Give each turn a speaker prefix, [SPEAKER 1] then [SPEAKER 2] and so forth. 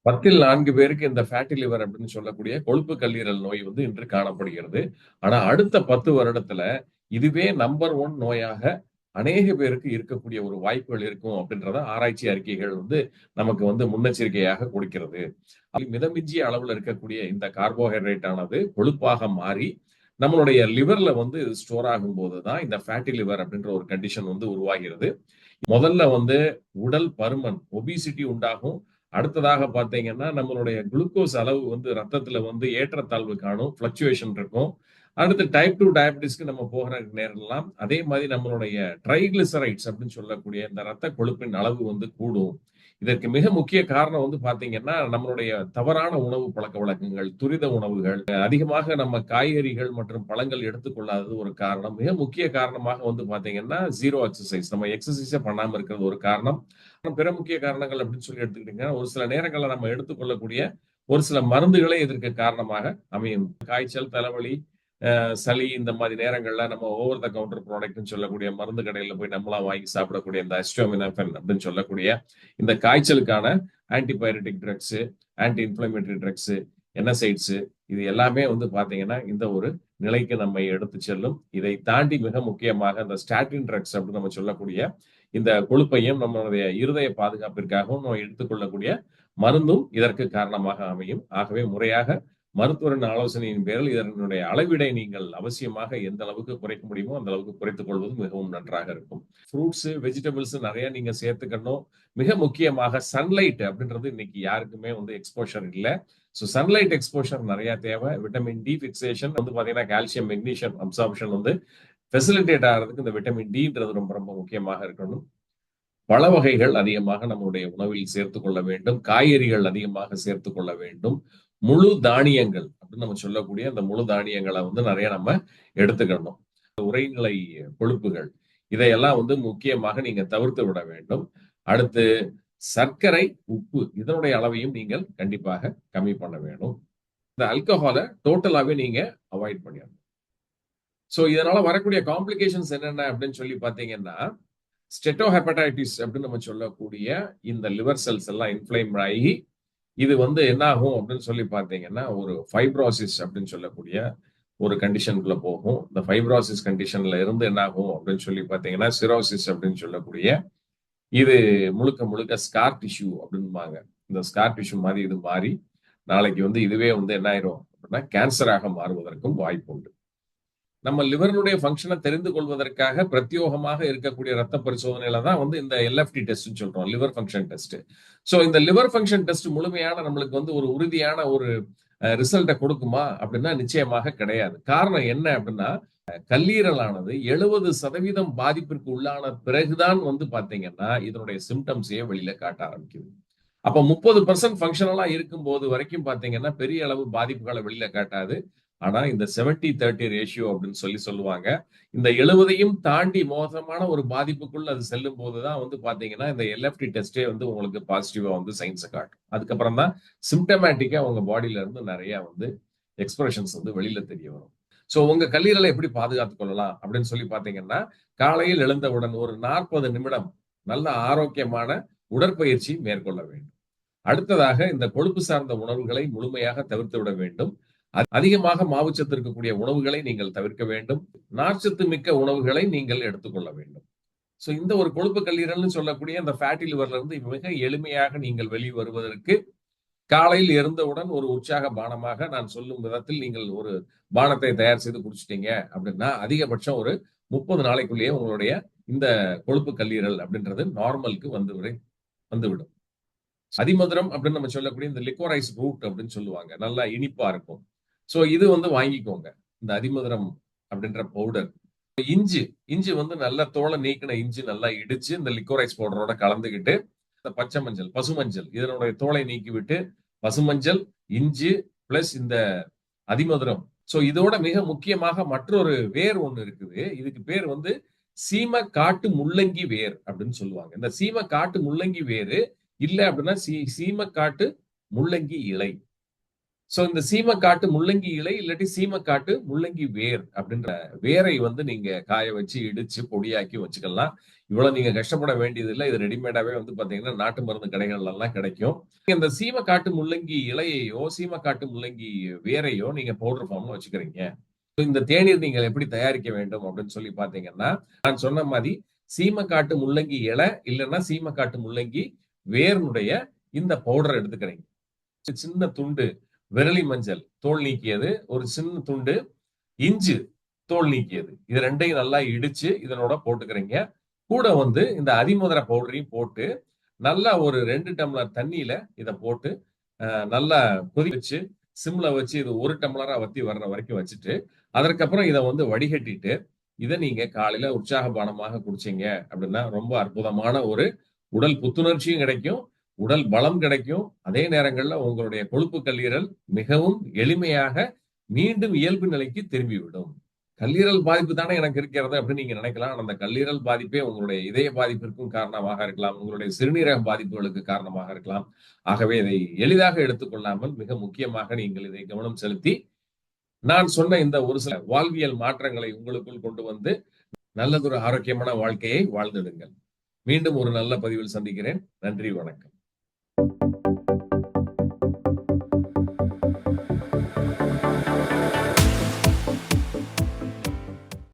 [SPEAKER 1] 10ல் 4 பேருக்கு இந்த fatty liver அப்படின்னு சொல்லக்கூடிய கொழுப்பு கல்லீரல் நோய் வந்து இன்று காணப்படுகிறது. ஆனா அடுத்த 10 வருடத்துல இதுவே நம்பர் 1 நோயாக அநேக பேருக்கு இருக்கக்கூடிய ஒரு வாய்ப்புகள் இருக்கும் அப்படின்றத ஆராய்ச்சி அறிக்கைகள் வந்து நமக்கு வந்து முன்னெச்சரிக்கையாக கொடுக்கிறது. மிதமிஞ்சிய அளவுல இருக்கக்கூடிய இந்த கார்போஹைட்ரேட் ஆனது கொழுப்பாக மாறி நம்மளுடைய லிவர்ல வந்து ஸ்டோர் ஆகும்போது தான் இந்த ஃபேட்டி லிவர் அப்படின்ற ஒரு கண்டிஷன் வந்து உருவாகிறது. முதல்ல வந்து உடல் பருமன் ஒபிசிட்டி உண்டாகும். அடுத்ததாக பார்த்தீங்கன்னா, நம்மளுடைய குளுக்கோஸ் அளவு வந்து ரத்தத்துல வந்து ஏற்றத்தாழ்வு காணும். ஃப்ளக்சுவேஷன் இருக்கும். அடுத்து டைப் 2 டயபெட்டிஸ்க்கு நம்ம போகிற நேரம்லாம் அதே மாதிரி நம்மளுடைய ட்ரைகிளிசரைட்ஸ் அப்படின்னு சொல்லக்கூடிய இந்த ரத்த கொழுப்பின் அளவு வந்து கூடும். இதற்கு மிக முக்கிய காரணம் வந்து பார்த்தீங்கன்னா, நம்மளுடைய தவறான உணவு பழக்கவழக்கங்கள், துரித உணவுகள், அதிகமாக நம்ம காய்கறிகள் மற்றும் பழங்கள் எடுத்துக்கொள்ளாதது ஒரு காரணம். மிக முக்கிய காரணமாக வந்து பார்த்தீங்கன்னா, 0 எக்சர்சைஸ். நம்ம எக்சர்சைஸே பண்ணாம இருக்கிறது ஒரு காரணம். பிற முக்கிய காரணங்கள் அப்படின்னு சொல்லி எடுத்துக்கிட்டீங்கன்னா, ஒரு சில நேரங்கள்ல நம்ம எடுத்துக்கொள்ளக்கூடிய ஒரு சில மருந்துகளே இதற்கு காரணமாக அமையும். காய்ச்சல், தலைவலி, சளி இந்த மாதிரி நேரங்கள்ல நம்ம ஓவர் த கவுண்டர் ப்ராடக்ட்னு சொல்லக்கூடிய மருந்து கடையில போய் நம்மளா வாங்கி சாப்பிடக்கூடிய இந்த அஸ்டோமினோபன் அப்படின்னு சொல்லக்கூடிய இந்த காய்ச்சலுக்கான antibiotic drugs, anti inflammatory drugs, NSAIDs இது எல்லாமே வந்து பாத்தீங்கன்னா இந்த ஒரு நிலைக்கு நம்மை எடுத்து செல்லும். இதை தாண்டி மிக முக்கியமாக இந்த ஸ்டாட்டின் ட்ரக்ஸ் அப்படின்னு நம்ம சொல்லக்கூடிய இந்த கொழுப்பையும் நம்மளுடைய இருதய பாதுகாப்பிற்காகவும் நம்ம எடுத்துக்கொள்ளக்கூடிய மருந்தும் இதற்கு காரணமாக அமையும். ஆகவே முறையாக மருத்துவரின் ஆலோசனையின் பேரில் இதனுடைய அளவிடை நீங்கள் அவசியமாக எந்த அளவுக்கு குறைக்க முடியுமோ அந்த அளவுக்கு குறைத்துக் கொள்வது மிகவும் நன்றாக இருக்கும். ஃப்ரூட்ஸ், வெஜிடபிள்ஸ் நிறைய நீங்க சேர்த்துக்கணும். மிக முக்கியமாக சன்லைட் அப்படின்றது இன்னைக்கு யாருக்குமே வந்து எக்ஸ்போஷர் இல்லை. ஸோ சன்லைட் எக்ஸ்போஷர் நிறைய தேவை. விட்டமின் டி பிக்சேஷன் வந்து பாத்தீங்கன்னா கால்சியம், மெக்னீசியம் அப்சார்ப்ஷன் வந்து ஃபெசிலிட்டேட் ஆகிறதுக்கு இந்த விட்டமின் டின்றது ரொம்ப ரொம்ப முக்கியமாக இருக்கணும். பழ வகைகள் அதிகமாக நம்முடைய உணவில் சேர்த்துக் கொள்ள வேண்டும். காய்கறிகள் அதிகமாக சேர்த்துக் கொள்ள வேண்டும். முழு தானியங்கள் அப்படின்னு நம்ம சொல்லக்கூடிய அந்த முழு தானியங்களை வந்து நிறைய நம்ம எடுத்துக்கணும். உறைநிலை கொழுப்புகள் இதையெல்லாம் வந்து முக்கியமாக நீங்க தவிர்த்து விட வேண்டும். அடுத்து சர்க்கரை, உப்பு இதனுடைய அளவையும் நீங்கள் கண்டிப்பாக கம்மி பண்ண வேணும். இந்த ஆல்கஹாலை டோட்டலாவே நீங்க அவாய்ட் பண்ணிடணும். சோ இதனால வரக்கூடிய காம்ப்ளிகேஷன்ஸ் என்னென்ன அப்படின்னு சொல்லி பாத்தீங்கன்னா, ஸ்டெட்டோஹெப்படைட்டிஸ் அப்படின்னு நம்ம சொல்லக்கூடிய இந்த லிவர் செல்ஸ் எல்லாம் இன்ஃப்ளேம் ஆகி இது வந்து என்ன ஆகும் அப்படின்னு சொல்லி பார்த்தீங்கன்னா ஒரு ஃபைப்ரோசிஸ் அப்படின்னு சொல்லக்கூடிய ஒரு கண்டிஷனுக்குள்ள போகும். இந்த ஃபைப்ரோசிஸ் கண்டிஷன்ல இருந்து என்ன ஆகும் அப்படின்னு சொல்லி பார்த்தீங்கன்னா சிரோசிஸ் அப்படின்னு சொல்லக்கூடிய இது முழுக்க முழுக்க ஸ்கார் டிஷ்யூ அப்படின்பாங்க. இந்த ஸ்கார் டிஷ்யூ மாதிரி இது மாறி நாளைக்கு வந்து இதுவே வந்து என்ன ஆயிரும் அப்படின்னா கேன்சராக மாறுவதற்கும் வாய்ப்பு உண்டு. நம்ம லிவரினுடைய ஃபங்க்ஷனை தெரிந்து கொள்வதற்காக பிரத்யோகமாக இருக்கக்கூடிய ரத்த பரிசோதனையில தான் வந்து இந்த எல்எஃப்டி டெஸ்ட் சொல்றோம், லிவர் ஃபங்க்ஷன் டெஸ்ட். சோ இந்த லிவர் ஃபங்க்ஷன் டெஸ்ட் முழுமையான நம்மளுக்கு வந்து ஒரு உறுதியான ஒரு ரிசல்ட்டை கொடுக்குமா அப்படின்னா நிச்சயமாக கிடையாது. காரணம் என்ன அப்படின்னா கல்லீரலானது 70% பாதிப்பிற்கு உள்ளான பிறகுதான் வந்து பாத்தீங்கன்னா இதனுடைய சிம்டம்ஸையே வெளியில காட்ட ஆரம்பிக்குது. அப்ப 30% ஃபங்க்ஷனலா இருக்கும் போது வரைக்கும் பாத்தீங்கன்னா பெரிய அளவு பாதிப்புகளை வெளியில காட்டாது. ஆனா இந்த 70-30 ரேஷியோ அப்படின்னு சொல்லி சொல்லுவாங்க. இந்த 70ஐயும் தாண்டி மோசமான ஒரு பாதிப்புக்குள்ள அது செல்லும் போதுதான் வந்து பாத்தீங்கன்னா இந்த எல்எஃப்டி டெஸ்டே வந்து உங்களுக்கு பாசிட்டிவா வந்து சயின்ஸை காட்டும். அதுக்கப்புறம் தான் சிம்டமேட்டிக்கா உங்க பாடியில இருந்து நிறைய வந்து எக்ஸ்பிரஷன்ஸ் வந்து வெளியில தெரிய வரும். சோ உங்க கல்லீரலை எப்படி பாதுகாத்துக் கொள்ளலாம் அப்படின்னு சொல்லி பாத்தீங்கன்னா, காலையில் எழுந்தவுடன் ஒரு 40 நிமிடம் நல்ல ஆரோக்கியமான உடற்பயிற்சி மேற்கொள்ள வேண்டும். அடுத்ததாக இந்த கொழுப்பு சார்ந்த உணவுகளை முழுமையாக தவிர்த்து விட வேண்டும். அதிகமாக மாவுச்சத்து இருக்கக்கூடிய உணவுகளை நீங்கள் தவிர்க்க வேண்டும். நார்ச்சத்து மிக்க உணவுகளை நீங்கள் எடுத்துக்கொள்ள வேண்டும். சோ இந்த ஒரு கொழுப்பு கல்லீரல்னு சொல்லக்கூடிய அந்த ஃபேட்டி லிவர்ல இருந்து மிக எளிமையாக நீங்கள் வெளியே வருவதற்கு காலையில் எழுந்தவுடன் ஒரு உற்சாக பானமாக நான் சொல்லும் விதத்தில் நீங்கள் ஒரு பானத்தை தயார் செய்து குடிச்சிட்டீங்க அப்படின்னா அதிகபட்சம் ஒரு 30 நாளைக்குள்ளேயே உங்களுடைய இந்த கொழுப்பு கல்லீரல் அப்படின்றது நார்மலுக்கு வந்துவிடும். அதிமதுரம் அப்படின்னு நம்ம சொல்லக்கூடிய இந்த லிக்வரைஸ் ரூட் அப்படின்னு சொல்லுவாங்க. நல்லா இனிப்பா இருக்கும். சோ இது வந்து வாங்கிக்கோங்க. இந்த அதிமதுரம் அப்படின்ற பவுடர். இஞ்சி இஞ்சி வந்து நல்லா தோலை நீக்கின இஞ்சி நல்லா இடிச்சு இந்த லிக்வரைஸ் பவுடரோட கலந்துகிட்டு இந்த பச்சை மஞ்சள், பசுமஞ்சள் இதனுடைய தோலை நீக்கிவிட்டு பசுமஞ்சள், இஞ்சி பிளஸ் இந்த அதிமதுரம். சோ இதோட மிக முக்கியமாக மற்றொரு வேர் ஒண்ணு இருக்குது. இதுக்கு பேர் வந்து சீம காட்டு முள்ளங்கி வேர் அப்படின்னு சொல்லுவாங்க. இந்த சீம காட்டு முள்ளங்கி வேரு இல்ல அப்படின்னா சீம காட்டு முள்ளங்கி இலை. சோ இந்த சீமக்காட்டு முள்ளங்கி இலை இல்லாட்டி சீமக்காட்டு முள்ளங்கி வேர் அப்படின்ற வேரை வந்து நீங்க காய வச்சு இடிச்சு பொடியாக்கி வச்சுக்கலாம். இவ்வளவு நீங்க கஷ்டப்பட வேண்டியது இல்ல. இது ரெடிமேடாவே வந்து பாத்தீங்கன்னா நாட்டு மருந்து கடைகள்ல எல்லாம் கிடைக்கும். இந்த சீமக்காட்டு முள்ளங்கி இலையையோ சீமக்காட்டு முள்ளங்கி வேரையோ நீங்க பவுடர் ஃபார்ம்ல வச்சுக்கிறீங்க. இந்த தேநீர் நீங்கள் எப்படி தயாரிக்க வேண்டும் அப்படின்னு சொல்லி பாத்தீங்கன்னா, நான் சொன்ன மாதிரி சீமக்காட்டு முள்ளங்கி இலை இல்லைன்னா சீமக்காட்டு முள்ளங்கி வேர்னுடைய இந்த பவுடர் எடுத்துக்கிறீங்க. சின்ன துண்டு விரலி மஞ்சள் தோல் நீக்கியது, ஒரு சின்ன துண்டு இஞ்சு தோல் நீக்கியது, இது ரெண்டையும் நல்லா இடிச்சு இதனோட போட்டுக்கிறீங்க. கூட வந்து இந்த அதிமதுர பவுடரையும் போட்டு நல்லா ஒரு 2 டம்ளர் தண்ணியில இத போட்டு நல்லா கொதிக்க வச்சு சிம்ல வச்சு இது 1 டம்ளரா வத்தி வர்ற வரைக்கும் வச்சுட்டு, அதற்கப்புறம் இத வந்து வடிகட்டிட்டு, இத நீங்க காலையில உற்சாக பானமாக குடிச்சீங்க அப்படின்னா, ரொம்ப அற்புதமான ஒரு உடல் புத்துணர்ச்சியும் கிடைக்கும். உடல் பலம் கிடைக்கும். அதே நேரங்கள்ல உங்களுடைய கொழுப்பு கல்லீரல் மிகவும் எளிமையாக மீண்டும் இயல்பு நிலைக்கு திரும்பிவிடும். கல்லீரல் பாதிப்பு தானே எனக்கு இருக்கிறது அப்படின்னு நீங்க நினைக்கலாம். ஆனா அந்த கல்லீரல் பாதிப்பே உங்களுடைய இதய பாதிப்பிற்கும் காரணமாக இருக்கலாம். உங்களுடைய சிறுநீரக பாதிப்புகளுக்கு காரணமாக இருக்கலாம். ஆகவே இதை எளிதாக எடுத்துக்கொள்ளாமல் மிக முக்கியமாக நீங்கள் இதை கவனம் செலுத்தி, நான் சொன்ன இந்த ஒரு சில வாழ்வியல் மாற்றங்களை உங்களுக்குள் கொண்டு வந்து நல்லதொரு ஆரோக்கியமான வாழ்க்கையை வாழ்ந்திடுங்கள். மீண்டும் ஒரு நல்ல பதிவில் சந்திக்கிறேன். நன்றி, வணக்கம்.